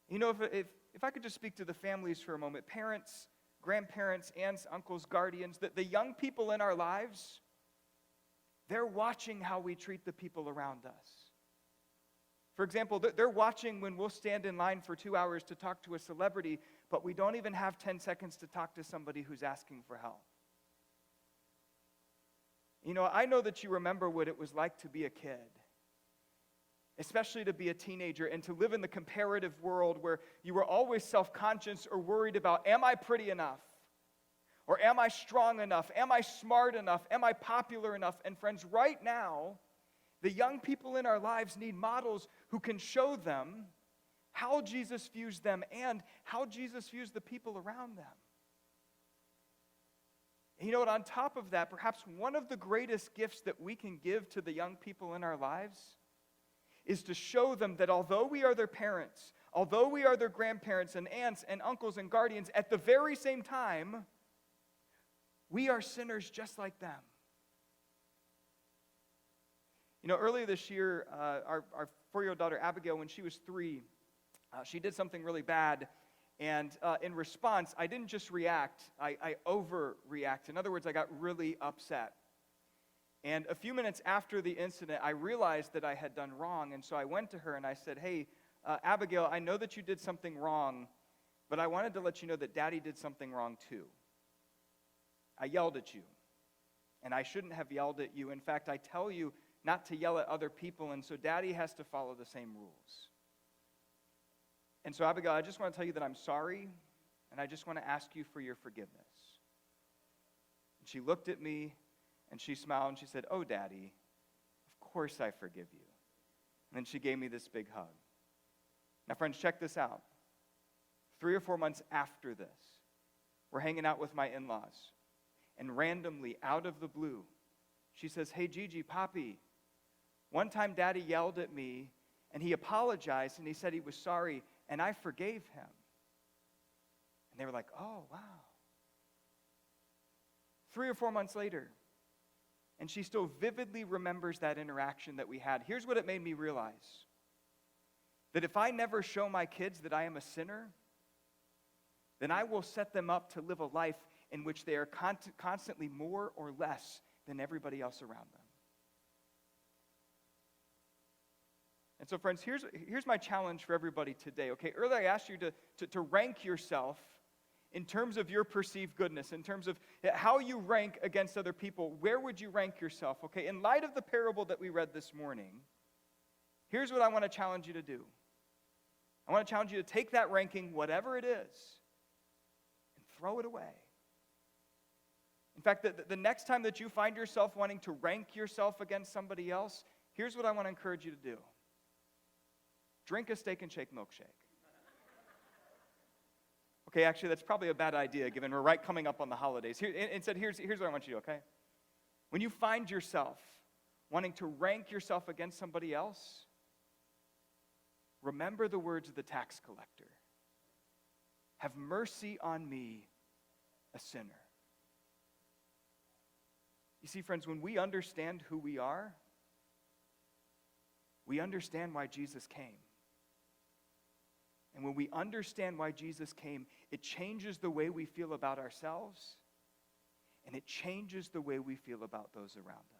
If I could just speak to the families for a moment, parents, grandparents, aunts, uncles, guardians, the young people in our lives, they're watching how we treat the people around us. For example, they're watching when we'll stand in line for 2 hours to talk to a celebrity, but we don't even have 10 seconds to talk to somebody who's asking for help. I know that you remember what it was like to be a kid, especially to be a teenager and to live in the comparative world where you were always self-conscious or worried about, am I pretty enough? Or am I strong enough? Am I smart enough? Am I popular enough? And friends, right now, the young people in our lives need models who can show them how Jesus views them and how Jesus views the people around them. And you know what? On top of that, perhaps one of the greatest gifts that we can give to the young people in our lives is to show them that although we are their parents, although we are their grandparents and aunts and uncles and guardians, at the very same time, we are sinners just like them. Earlier this year, our 4-year-old daughter Abigail, when she was 3, she did something really bad. And in response, I didn't just react, I overreact. In other words, I got really upset. And a few minutes after the incident, I realized that I had done wrong. And so I went to her and I said, hey, Abigail, I know that you did something wrong, but I wanted to let you know that Daddy did something wrong too. I yelled at you, and I shouldn't have yelled at you. In fact, I tell you not to yell at other people, and so Daddy has to follow the same rules. And so, Abigail, I just want to tell you that I'm sorry, and I just want to ask you for your forgiveness. And she looked at me, and she smiled, and she said, oh, Daddy, of course I forgive you. And then she gave me this big hug. Now, friends, check this out. 3 or 4 months after this, we're hanging out with my in-laws, and randomly, out of the blue, she says, hey, Gigi, Papi, one time Daddy yelled at me, and he apologized, and he said he was sorry, and I forgave him. And they were like, oh, wow. 3 or 4 months later, and she still vividly remembers that interaction that we had. Here's what it made me realize. That if I never show my kids that I am a sinner, then I will set them up to live a life in which they are constantly more or less than everybody else around them. And so, friends, here's my challenge for everybody today. Okay, earlier I asked you to rank yourself in terms of your perceived goodness, in terms of how you rank against other people. Where would you rank yourself? Okay, in light of the parable that we read this morning, here's what I want to challenge you to do. I want to challenge you to take that ranking, whatever it is, and throw it away. In fact, the next time that you find yourself wanting to rank yourself against somebody else, here's what I want to encourage you to do. Drink a Steak and Shake milkshake. Okay, actually, that's probably a bad idea, given we're coming up on the holidays. Instead, here's what I want you to do, okay? When you find yourself wanting to rank yourself against somebody else, remember the words of the tax collector. Have mercy on me, a sinner. You see, friends, when we understand who we are, we understand why Jesus came. And when we understand why Jesus came, it changes the way we feel about ourselves, and it changes the way we feel about those around us.